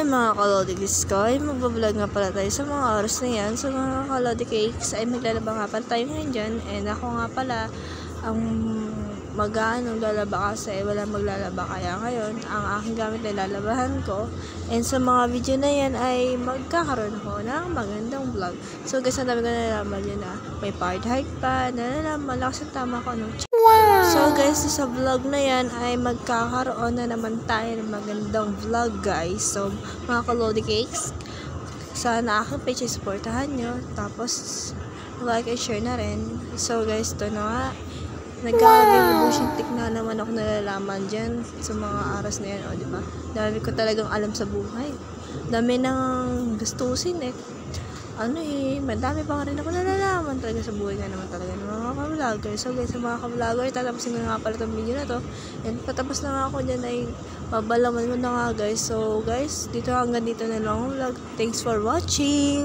Hi mga kalodi ko, ay magbablog nga pala tayo sa mga oras na yan. So mga kalodi cakes ay maglalaba nga pala tayo ngayon dyan. And ako nga pala ang lalaba kasi wala maglalaba, kaya ngayon ang aking gamit na lalabahan ko. And sa mga video na yan ay magkakaroon ako ng magandang vlog. So guys, ang dami ko nalalaman yun na may part hike pa, nalalaman lang kasi tama ko ng So guys, sa vlog na yan ay magkakaroon na naman tayo ng magandang vlog guys. So mga kalodi cakes, sana aking page supportahan nyo. Tapos like and share na rin. So guys, ito na nga. Nagkaka-devotion tick na naman ako nalalaman dyan sa mga aras na yan. O diba? Dami ko talagang alam sa buhay. Dami nang gastusin eh. Madami pa rin ako nalalaman talaga sa buhay nga naman talaga ng mga ka-vlogger. So guys, sa mga ka-vlogger, tatapusin ko nga pala itong video na to. And patapos na nga ako dyan ay mabalaman mo na nga guys. So guys, hanggang dito na lang ang vlog. Thanks for watching!